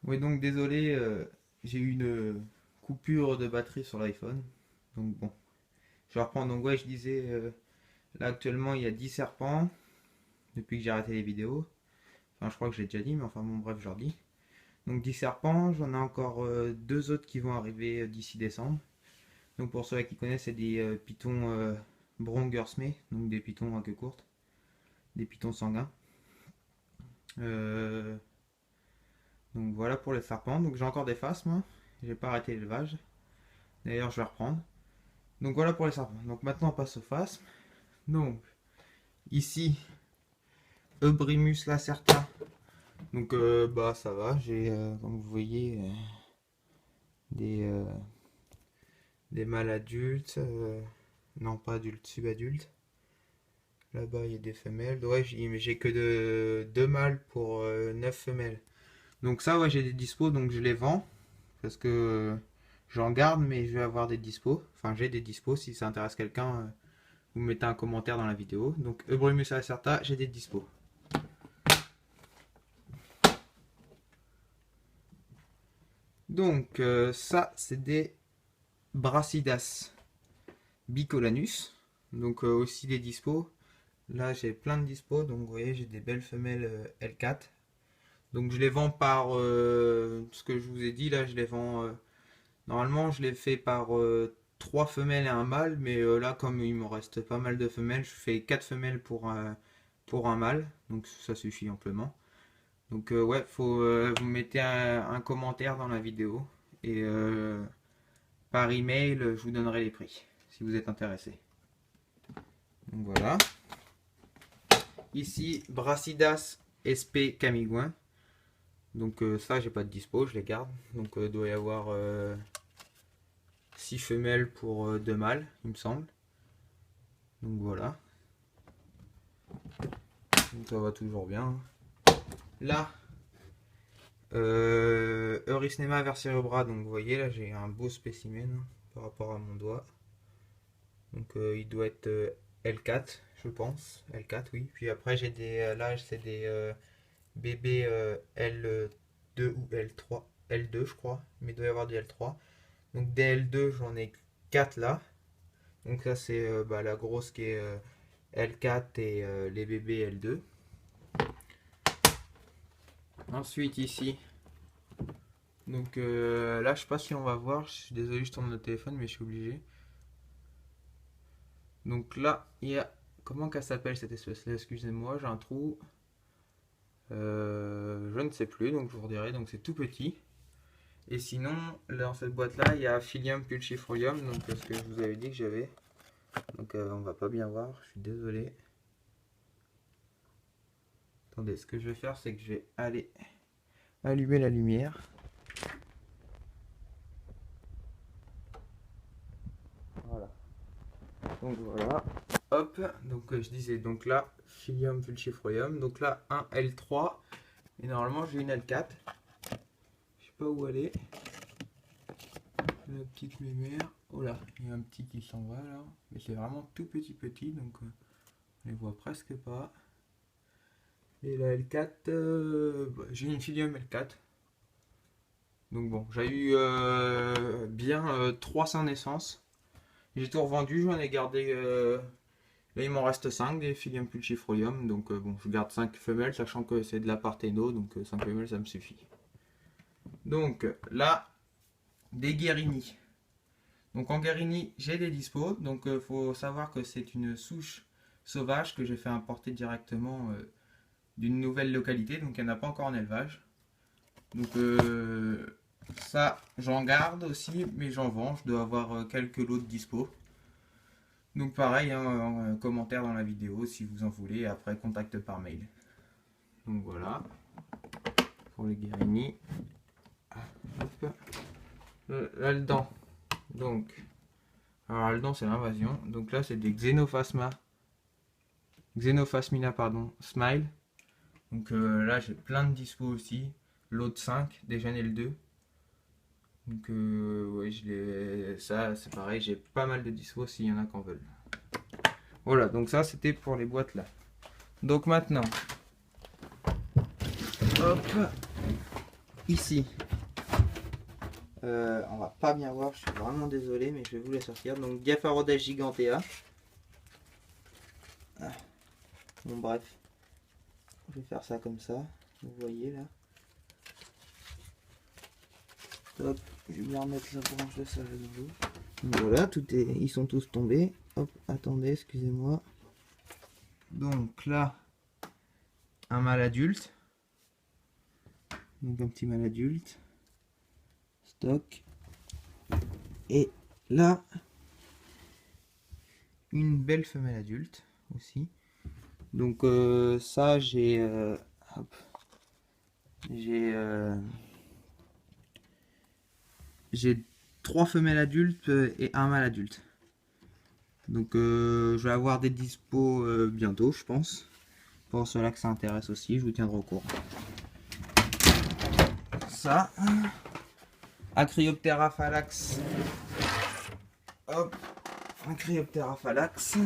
Oui, donc désolé, j'ai eu une coupure de batterie sur l'iPhone. Donc bon, je reprends. Donc ouais, je disais, là actuellement il y a 10 serpents depuis que j'ai arrêté les vidéos. Enfin, je crois que je l'ai déjà dit, mais enfin bon, bref, je leur dis. Donc 10 serpents, j'en ai encore deux autres qui vont arriver d'ici décembre. Donc pour ceux qui connaissent, c'est des pitons bronguersmé, donc des pitons à queue courte, des pitons sanguins. Euh, donc voilà pour les serpents. Donc j'ai encore des faces, moi. J'ai pas arrêté l'élevage. D'ailleurs, je vais reprendre. Donc voilà pour les serpents. Donc maintenant on passe aux phasmes. Donc ici, Eubrimus lacerta. Donc bah ça va, j'ai comme vous voyez des, euh, des mâles adultes, non pas adultes, subadultes. Là-bas il y a des femelles. Ouais, j'ai que deux mâles pour 9 femelles. Donc ça ouais j'ai des dispos, donc je les vends. Parce que j'en garde mais je vais avoir des dispos. Enfin j'ai des dispos si ça intéresse quelqu'un. Vous mettez un commentaire dans la vidéo. Donc Eubrimus lacerta, j'ai des dispos. Donc ça c'est des Brassidas bicolanus. Donc aussi des dispos. Là j'ai plein de dispos. Donc vous voyez j'ai des belles femelles L4. Donc je les vends par ce que je vous ai dit là, je les vends normalement je les fais par 3 femelles et un mâle, mais là comme il me reste pas mal de femelles, je fais 4 femelles pour un mâle, donc ça suffit amplement. Donc ouais, faut vous mettez un commentaire dans la vidéo et par email, je vous donnerai les prix si vous êtes intéressé. Donc voilà. Ici, Brassidas SP Camigouin. Donc ça, j'ai pas de dispo, je les garde. Donc il doit y avoir 6 femelles pour 2 mâles, il me semble. Donc voilà. Donc ça va toujours bien. Là, Eurisnema versirebra. Donc vous voyez, là j'ai un beau spécimen par rapport à mon doigt. Donc il doit être L4, je pense. L4, oui. Puis après, j'ai des. Là, c'est des bébés L2 ou L3. L2, je crois. Mais il doit y avoir des L3. Donc des L2, j'en ai 4 là. Donc ça, c'est bah, la grosse qui est L4 et les bébés L2. Ensuite, ici. Donc là, je sais pas si on va voir. Je suis désolé, je tourne le téléphone, mais je suis obligé. Donc là, il y a. Comment qu'elle s'appelle cette espèce-là? Excusez-moi, j'ai un trou. Je ne sais plus, donc je vous redirai. Donc c'est tout petit. Et sinon, dans cette boîte-là, il y a Phyllium pulchifolium, donc ce que je vous avais dit que j'avais. Donc on va pas bien voir, je suis désolé. Attendez, ce que je vais faire, c'est que je vais aller allumer la lumière. Voilà. Donc voilà. Hop, donc je disais, donc là, Phyllium pulchifolium. Donc là, un L3. Et normalement, j'ai une L4. Je sais pas où elle est. La petite mémère. Oh là, il y a un petit qui s'en va là. Mais c'est vraiment tout petit, donc on les voit presque pas. Et la L4, bah, j'ai une Phyllium L4. Donc bon, j'ai eu bien 300 naissances. J'ai tout revendu, j'en ai gardé. Là, il m'en reste 5 des Phyllium pulchifolium. Donc bon, je garde 5 femelles, sachant que c'est de la parthéno. Donc 5 femelles, ça me suffit. Donc là, des Guérini. Donc en Guérini, j'ai des dispos. Donc il faut savoir que c'est une souche sauvage que j'ai fait importer directement d'une nouvelle localité. Donc il n'y en a pas encore en élevage. Donc ça, j'en garde aussi, mais j'en vends. Je dois avoir quelques lots de dispo. Donc pareil, hein, un commentaire dans la vidéo si vous en voulez. Et après, contact par mail. Donc voilà, pour les Guérini. Là-dedans. Donc, alors là-dedans, c'est l'invasion. Donc là, c'est des Xenophasmina, pardon, Smile. Donc là, j'ai plein de dispo aussi. L'autre 5, déjà né le 2. Donc ouais, ça c'est pareil, j'ai pas mal de dispo s'il y en a qui en veulent. Voilà, donc ça c'était pour les boîtes là. Donc maintenant, hop, ici, on va pas bien voir, je suis vraiment désolé, mais je vais vous la sortir. Donc Diapharodes gigantea. Ah. Bon bref, je vais faire ça comme ça, vous voyez là. Hop, je vais bien remettre la branche de ça à nouveau. Voilà, ils sont tous tombés. Hop, attendez, excusez-moi. Donc là, un mâle adulte. Donc un petit mâle adulte. Stock. Et là, une belle femelle adulte aussi. Donc ça, j'ai 3 femelles adultes et un mâle adulte. Donc je vais avoir des dispos bientôt, je pense. Pour ceux-là que ça intéresse aussi, je vous tiendrai au courant. Ça, Acryoptera phallax. Hop, Acryoptera phallax.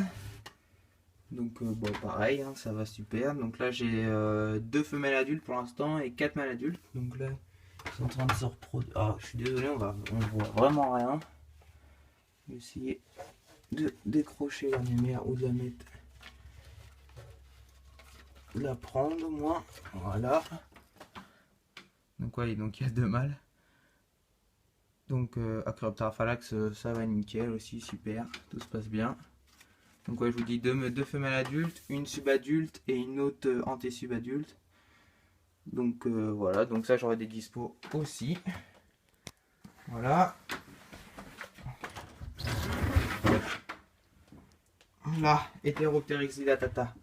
Donc bon, pareil, hein, ça va super. Donc là j'ai 2 femelles adultes pour l'instant et 4 mâles adultes. Donc là ils sont en train de se reproduire. Ah, je suis désolé, on voit vraiment rien. Je vais essayer de décrocher la lumière ou de la mettre, de la prendre au moins. Voilà. Donc ouais, donc il y a 2 mâles. Donc Acryoptera phallax, ça va nickel aussi, super, tout se passe bien. Donc ouais, je vous dis 2 femelles adultes, une subadulte et une autre anté-subadulte. Donc voilà, donc ça j'aurai des dispos aussi. Voilà. Là, Heteropteryx dilatata,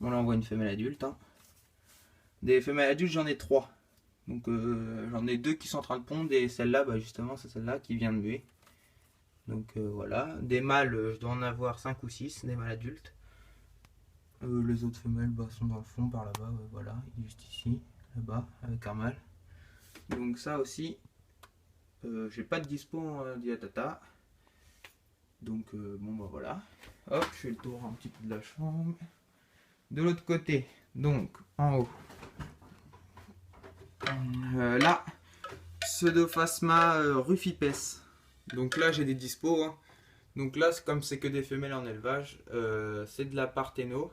on l'envoie une femelle adulte. Hein. Des femelles adultes, j'en ai 3. Donc j'en ai 2 qui sont en train de pondre et celle-là, bah, justement, c'est celle-là qui vient de muer. Donc voilà. Des mâles, je dois en avoir 5 ou 6, des mâles adultes. Les autres femelles bah, sont dans le fond par là-bas, voilà, juste ici, là-bas, avec un mâle. Donc ça aussi, j'ai pas de dispo en dilatata. Donc bon bah voilà. Hop, je fais le tour un petit peu de la chambre. De l'autre côté, donc en haut. Là, Pseudophasma rufipes. Donc là j'ai des dispos. Hein. Donc là, comme c'est que des femelles en élevage, c'est de la parthéno.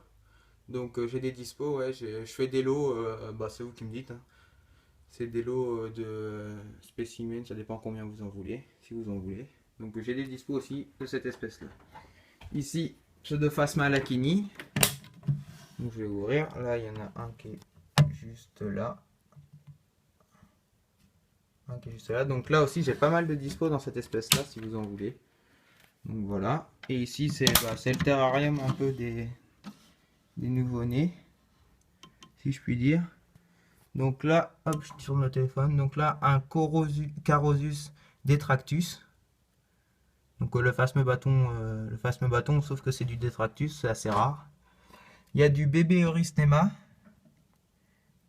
Donc j'ai des dispos, ouais, je fais des lots, bah, c'est vous qui me dites. Hein. C'est des lots de spécimens, ça dépend combien vous en voulez, si vous en voulez. Donc j'ai des dispos aussi de cette espèce-là. Ici, Pseudophasma lacini. Donc je vais ouvrir. Là, il y en a un qui est juste là. Un qui est juste là. Donc là aussi, j'ai pas mal de dispo dans cette espèce-là, si vous en voulez. Donc voilà. Et ici, c'est le terrarium un peu des nouveau-nés, si je puis dire. Donc là, hop, je tourne le téléphone. Donc là, un Carosus detractus. Donc le phasme bâton, sauf que c'est du detractus, c'est assez rare. Il y a du bébé Eurysthema,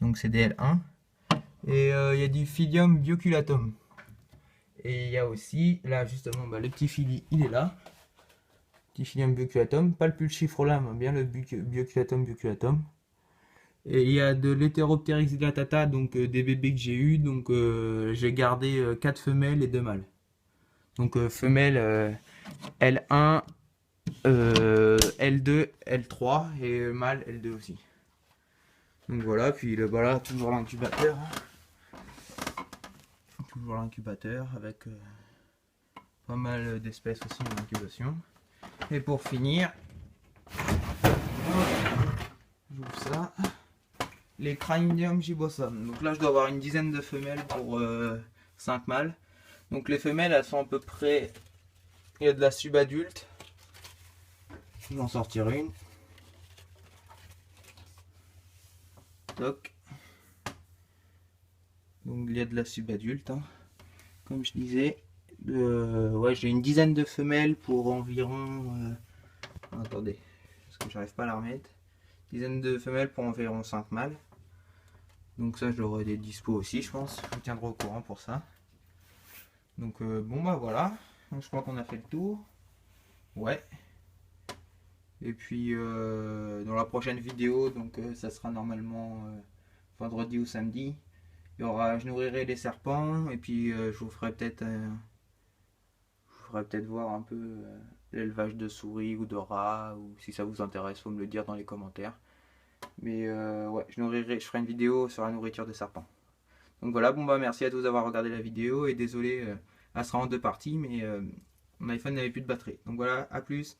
donc c'est DL1. Et il y a du Philium bioculatum. Et il y a aussi, là justement, bah, le petit Philly, il est là. Petit Philium bioculatum, pas le pulchifrolum, bien le bioculatum bioculatum. Et il y a de l'Heteropteryx dilatata, donc des bébés que j'ai eu. Donc j'ai gardé 4 femelles et 2 mâles. Donc femelle L1, L2, L3 et mâle L2 aussi. Donc voilà, puis voilà, toujours l'incubateur. Toujours l'incubateur avec pas mal d'espèces aussi en incubation. Et pour finir, j'ouvre ça. Les Cranium gibbosum. Donc là, je dois avoir une dizaine de femelles pour 5 mâles. Donc les femelles, elles sont à peu près... Il y a de la subadulte. Je vais en sortir une. Toc. Donc il y a de la subadulte. Hein. Comme je disais, ouais, j'ai une dizaine de femelles pour environ... attendez, parce que j'arrive pas à la remettre. Dizaine de femelles pour environ 5 mâles. Donc ça, j'aurai des dispos aussi, je pense. Je vous tiendrai au courant pour ça. Donc bon bah voilà. Donc, je crois qu'on a fait le tour. Ouais. Et puis dans la prochaine vidéo, donc ça sera normalement vendredi ou samedi. je nourrirai les serpents et puis je vous ferai peut-être voir un peu l'élevage de souris ou de rats, ou si ça vous intéresse, faut me le dire dans les commentaires. Mais ouais, je ferai une vidéo sur la nourriture des serpents. Donc voilà, bon bah merci à tous d'avoir regardé la vidéo et désolé, elle sera en deux parties, mais mon iPhone n'avait plus de batterie. Donc voilà, à plus.